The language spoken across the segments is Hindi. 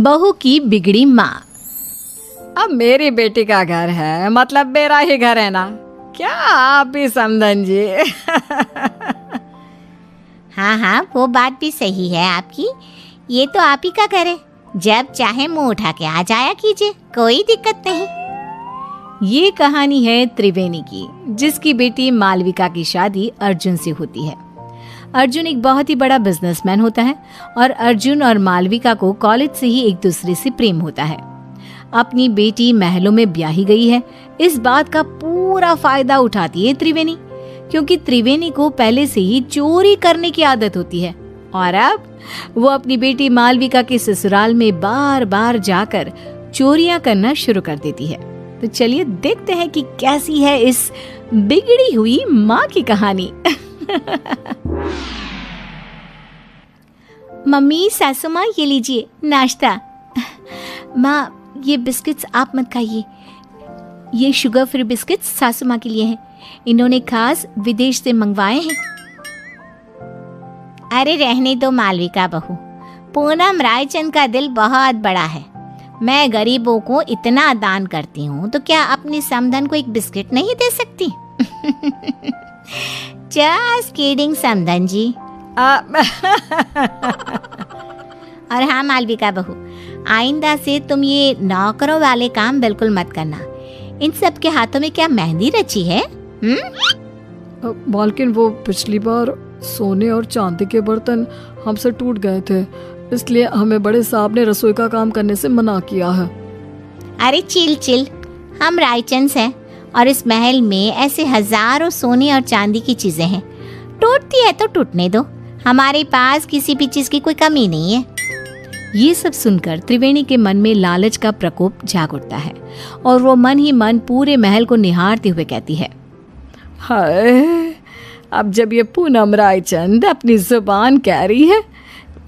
बहू की बिगड़ी माँ। अब मेरी बेटी का घर है, मतलब मेरा ही घर है ना, क्या आप ही समधन जी? हाँ हाँ, वो बात भी सही है आपकी। ये तो आप ही का घर है, जब चाहे मुंह उठा के आ जाया कीजिए, कोई दिक्कत नहीं। ये कहानी है त्रिवेणी की, जिसकी बेटी मालविका की शादी अर्जुन से होती है। अर्जुन एक बहुत ही बड़ा बिजनेसमैन होता है और अर्जुन और मालविका को कॉलेज से ही एक दूसरे से प्रेम होता है। अपनी बेटी महलों में ब्याही गई है, इस बात का पूरा फायदा उठाती है त्रिवेणी, क्योंकि त्रिवेणी को पहले से ही चोरी करने की आदत होती है और अब वो अपनी बेटी मालविका के ससुराल में बार बार जाकर चोरियां करना शुरू कर देती है। तो चलिए देखते हैं कि कैसी है इस बिगड़ी हुई माँ की कहानी। मम्मी, सासू माँ, ये लीजिए नाश्ता। माँ, ये बिस्किट्स आप मत खाइए, ये शुगर फ्री बिस्किट्स सासू माँ के लिए हैं, इन्होंने खास विदेश से मंगवाए हैं। अरे रहने दो मालविका बहू, पूनम रायचंद का दिल बहुत बड़ा है। मैं गरीबों को इतना दान करती हूँ तो क्या अपनी समधन को एक बिस्किट नहीं दे सकती? जस्ट किडिंग समधन जी। और हाँ मालविका बहू, आइंदा से तुम ये नौकरों वाले काम बिल्कुल मत करना। इन सब के हाथों में क्या मेहंदी रची है? मालकिन, वो पिछली बार सोने और चांदी के बर्तन हमसे टूट गए थे, इसलिए हमें बड़े साहब ने रसोई का काम करने से मना किया है। अरे चिल चिल, हम रायचंद हैं और इस महल में ऐसे हजारों सोने और चांदी की चीजें हैं, टूटती है तो टूटने दो, हमारे पास किसी भी चीज की कोई कमी नहीं है। ये सब सुनकर त्रिवेणी के मन में लालच का प्रकोप जाग उठता है और वो मन ही मन पूरे महल को निहारते हुए कहती है, हाय, अब जब ये पूनम रायचंद अपनी जुबान कह रही है,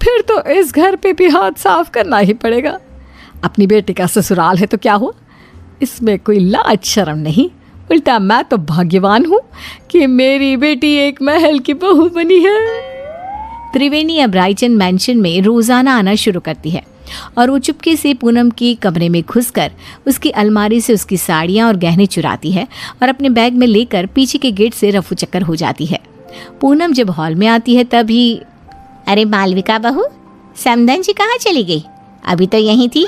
फिर तो इस घर पे भी हाथ साफ करना ही पड़ेगा। अपनी बेटी का ससुराल है तो क्या हुआ, इसमें कोई लाज शर्म नहीं, उल्टा मैं तो भाग्यवान हूँ कि मेरी बेटी एक महल की बहू बनी है। त्रिवेणी अब रायचंद मैंशन में रोजाना आना शुरू करती है और वो चुपके से पूनम के कमरे में घुसकर उसकी अलमारी से उसकी साड़ियाँ और गहने चुराती है और अपने बैग में लेकर पीछे के गेट से रफू चक्कर हो जाती है। पूनम जब हॉल में आती है तभी, अरे मालविका बहू, समधन जी कहाँ चली गई? अभी तो यहीं थी।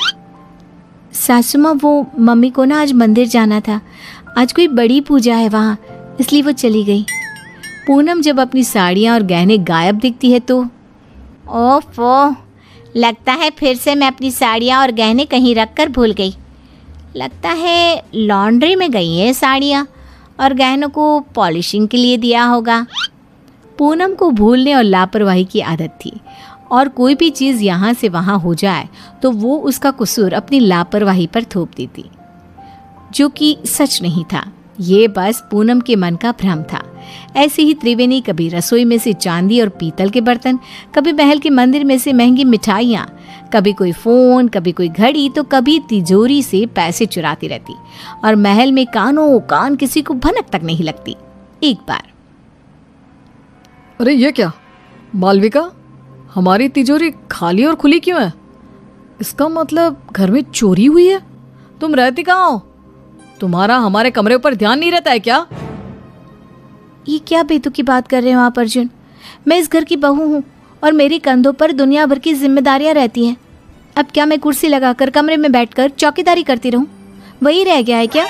सासू माँ, वो मम्मी को ना आज मंदिर जाना था, आज कोई बड़ी पूजा है वहाँ, इसलिए वो चली गई। पूनम जब अपनी साड़ियाँ और गहने गायब दिखती है तो, ओफो, लगता है फिर से मैं अपनी साड़ियाँ और गहने कहीं रख कर भूल गई। लगता है लॉन्ड्री में गई है साड़ियाँ और गहनों को पॉलिशिंग के लिए दिया होगा। पूनम को भूलने और लापरवाही की आदत थी और कोई भी चीज़ यहाँ से वहाँ हो जाए तो वो उसका कसूर अपनी लापरवाही पर थोप देती, जो कि सच नहीं था। ये बस पूनम के मन का भ्रम था। ऐसे ही त्रिवेणी कभी रसोई में से चांदी और पीतल के बर्तन, कभी महल के मंदिर में से महंगी मिठाइयाँ, कभी कोई फोन, कभी कोई घड़ी, तो कभी तिजोरी से पैसे चुराती रहती और महल में कानों कान किसी को भनक तक नहीं लगती। एक बार, अरे ये क्या मालविका, हमारी तिजोरी खाली और खुली क्यों है? इसका मतलब घर में चोरी हुई है। तुम रहती कहाँ हो? तुम्हारा हमारे कमरे ऊपर ध्यान नहीं रहता है क्या? ये क्या बेतुकी बात कर रहे हो आप अर्जुन? मैं इस घर की बहू हूँ और मेरे कंधों पर दुनिया भर की जिम्मेदारियाँ रहती हैं। अब क्या मैं कुर्सी लगाकर कमरे में बैठकर चौकीदारी करती रहूँ? वही रह गया है क्या?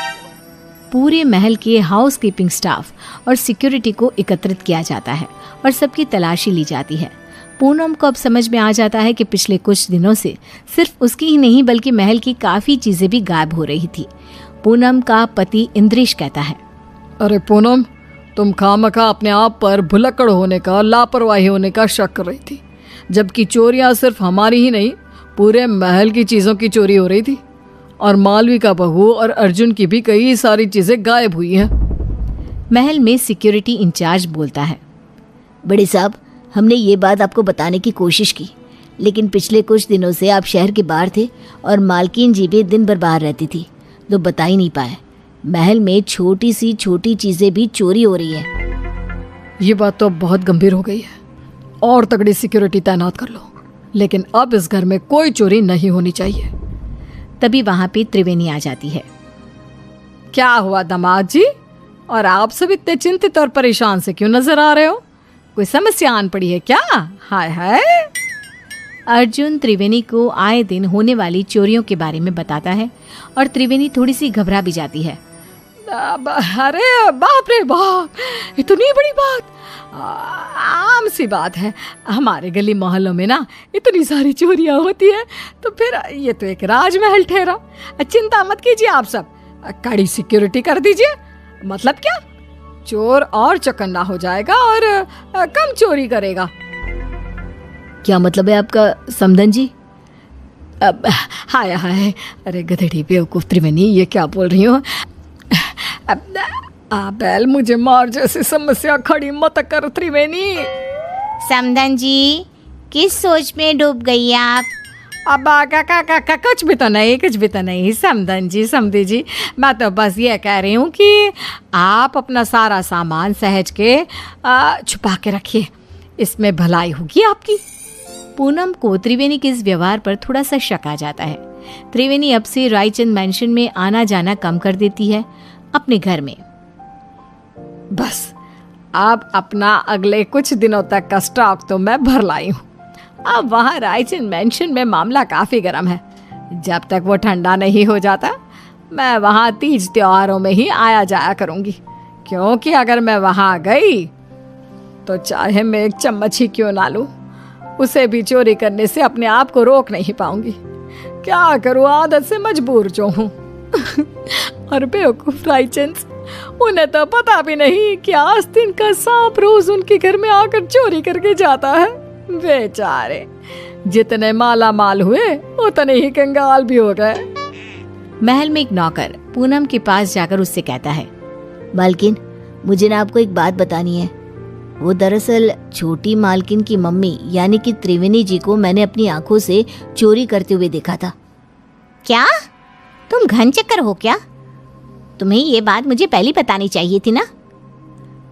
पूरे महल के हाउस कीपिंग स्टाफ और सिक्योरिटी को एकत्रित किया जाता है और सबकी तलाशी ली जाती है। पूनम को अब समझ में आ जाता है कि पिछले कुछ दिनों से सिर्फ उसकी ही नहीं बल्कि महल की काफ़ी चीज़ें भी गायब हो रही थी। पूनम का पति इंद्रेश कहता है, अरे पूनम, तुम खामखा अपने आप पर भुलक्कड़ होने का, लापरवाही होने का शक कर रही थी, जबकि चोरियां सिर्फ हमारी ही नहीं, पूरे महल की चीज़ों की चोरी हो रही थी और मालविका बहू और अर्जुन की भी कई सारी चीज़ें गायब हुई हैं। महल में सिक्योरिटी इंचार्ज बोलता है, बड़े साहब, हमने ये बात आपको बताने की कोशिश की, लेकिन पिछले कुछ दिनों से आप शहर के बाहर थे और मालकिन जी भी दिन भर बाहर रहती थी, तो बता ही नहीं पाए। महल में छोटी सी छोटी चीज़ें भी चोरी हो रही है। ये बात तो अब बहुत गंभीर हो गई है, और तगड़ी सिक्योरिटी तैनात कर लो। लेकिन अब इस घर में कोई चोरी नहीं होनी चाहिए। तभी वहां पे त्रिवेणी आ जाती है। क्या हुआ दामाद जी, और आप सब इतने चिंतित और परेशान से क्यों नजर आ रहे हो? कोई समस्या आन पड़ी है क्या? हाय हाय। अर्जुन त्रिवेणी को आए दिन होने वाली चोरियों के बारे में बताता है और त्रिवेणी थोड़ी सी घबरा भी जाती है। अरे बाप रे बाप, इतनी बड़ी बात! आम सी बात है, हमारे गली मोहल्लों में ना इतनी सारी चोरियां होती है, तो फिर ये तो एक राजमहल ठहरा। चिंता मत कीजिए आप सब, कड़ी सिक्योरिटी कर दीजिए। मतलब क्या, चोर और चौकन्ना हो जाएगा और कम चोरी करेगा। क्या मतलब है आपका समधन जी? अब हाय हाय, अरे गधेड़ी बेवकूफ त्रिवेणी, ये क्या बोल रही हो? बैल मुझे मार जैसी समस्या खड़ी मत कर त्रिवेणी। समधन जी, किस सोच में डूब गई आप? अब कुछ भी तो नहीं समधन जी, समधी जी, मैं तो बस ये कह रही हूँ कि आप अपना सारा सामान सहज के छुपा के रखिए, इसमें भलाई होगी आपकी। पूनम को त्रिवेणी के इस व्यवहार पर थोड़ा सा शक आ जाता है। त्रिवेणी अब से रायचंद मैंशन में आना जाना कम कर देती है अपने घर में। बस अब अपना अगले कुछ दिनों तक का स्टॉक तो मैं भर लाई हूँ। अब वहाँ रायचंद मैंशन में मामला काफ़ी गर्म है। जब तक वो ठंडा नहीं हो जाता, मैं वहाँ तीज त्योहारों में ही आया जाया करूँगी, क्योंकि अगर मैं वहाँ गई तो चाहे मैं एक चम्मच ही क्यों ना लूँ, उसे भी चोरी करने से अपने आप को रोक नहीं पाऊंगी। क्या करूँ, आदत से मजबूर जो हूँ। और बेवकूफ रायचंद, उन्हें तो पता भी नहीं कि आस्तीन का सांप रोज उनके घर में आकर चोरी करके जाता है। बेचारे जितने माला माल हुए उतने ही कंगाल भी हो गए। महल में एक नौकर पूनम के पास जाकर उससे कहता है, मालकिन, मुझे ना आपको एक बात बतानी है। वो दरअसल छोटी मालकिन की मम्मी यानी कि त्रिवेणी जी को मैंने अपनी आंखों से चोरी करते हुए देखा था। क्या तुम घन चक्कर हो क्या? तुम्हें ये बात मुझे पहले बतानी चाहिए थी ना।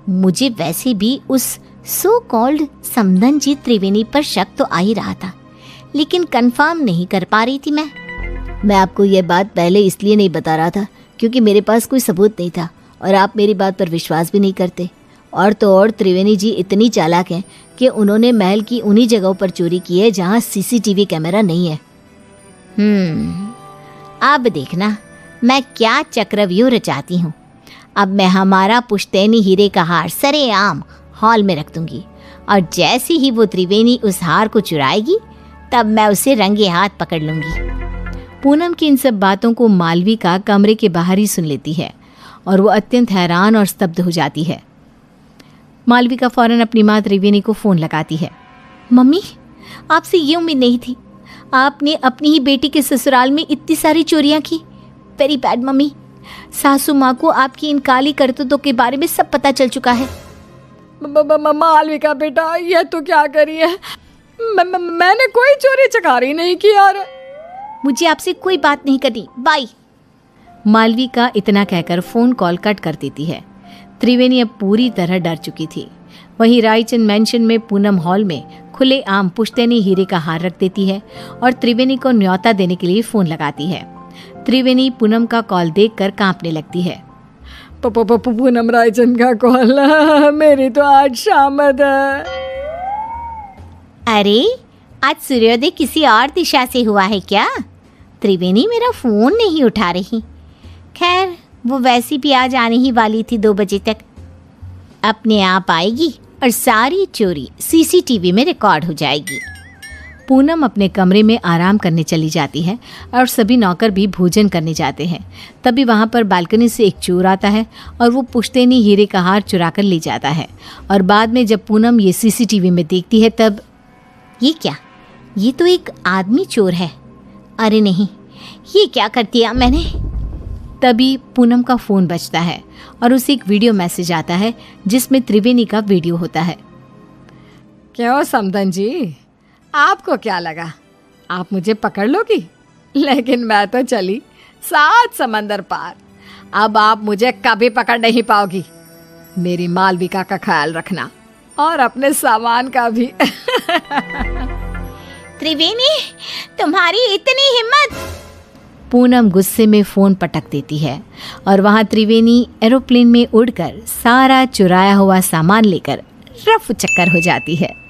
मुझे वैसे भी उस सो कॉल्ड समधन जी त्रिवेणी पर शक तो आ ही रहा था, लेकिन कंफर्म नहीं कर पा रही थी मैं आपको ये बात पहले इसलिए नहीं बता रहा था क्योंकि मेरे पास कोई सबूत नहीं था और आप मेरी बात पर विश्वास भी नहीं करते। और तो और त्रिवेणी जी इतनी चालाक हैं कि उन्होंने महल की उन्हीं जगहों पर चोरी की है जहाँ सीसीटीवी कैमरा नहीं है। अब देखना मैं क्या चक्रव्यूह रचाती हूँ। अब मैं हमारा पुश्तैनी हीरे का हार सरेआम हॉल में रख दूंगी और जैसे ही वो त्रिवेणी उस हार को चुराएगी तब मैं उसे रंगे हाथ पकड़ लूंगी। पूनम की इन सब बातों को मालविका कमरे के बाहर ही सुन लेती है और वो अत्यंत हैरान और स्तब्ध हो जाती है। मालविका फौरन अपनी माँ त्रिवेणी को फ़ोन लगाती है। मम्मी, आपसे ये उम्मीद नहीं थी। आपने अपनी ही बेटी के ससुराल में इतनी सारी चोरियां की। Very bad mummy. सासू माँ को आपकी इन काली करतूतों के बारे में सब पता चल चुका है। मालविका बेटा, ये तो क्या करी है? मैंने कोई चोरी चकारी नहीं की यार। मुझे आपसे कोई बात नहीं करनी, बाय। मालविका इतना कहकर फ़ोन कॉल कट कर देती है। त्रिवेणी अब पूरी तरह डर चुकी थी। वहीं रायचंद मैंशन में पूनम हॉल में खुलेआम पुश्तैनी हीरे का हार रख देती है और त्रिवेणी को न्योता देने के लिए फ़ोन लगाती है। त्रिवेणी पूनम का कॉल देखकर कांपने लगती है। पूनम, रायचंद का कॉल, मेरी तो आज शामद है। अरे आज सूर्योदय किसी और दिशा से हुआ है क्या? त्रिवेणी मेरा फ़ोन नहीं उठा रही। खैर, वो वैसी भी आज आने ही वाली थी 2 बजे तक। अपने आप आएगी और सारी चोरी सीसीटीवी में रिकॉर्ड हो जाएगी। पूनम अपने कमरे में आराम करने चली जाती है और सभी नौकर भी भोजन करने जाते हैं। तभी वहाँ पर बालकनी से एक चोर आता है और वो पुश्तैनी हीरे का हार चुरा कर ले जाता है। और बाद में जब पूनम ये सीसीटीवी में देखती है तब ये क्या, ये तो एक आदमी चोर है। अरे नहीं, ये क्या कर दिया मैंने। तभी पूनम का फ़ोन बजता है और उसे एक वीडियो मैसेज आता है जिसमें त्रिवेणी का वीडियो होता है। क्यों समधन जी, आपको क्या लगा आप मुझे पकड़ लोगी? लेकिन मैं तो चली 7 समंदर पार। अब आप मुझे कभी पकड़ नहीं पाओगी। मेरी मालविका का ख्याल रखना और अपने सामान का भी। त्रिवेणी, तुम्हारी इतनी हिम्मत! पूनम गुस्से में फ़ोन पटक देती है और वहाँ त्रिवेणी एरोप्लेन में उड़कर सारा चुराया हुआ सामान लेकर रफ चक्कर हो जाती है।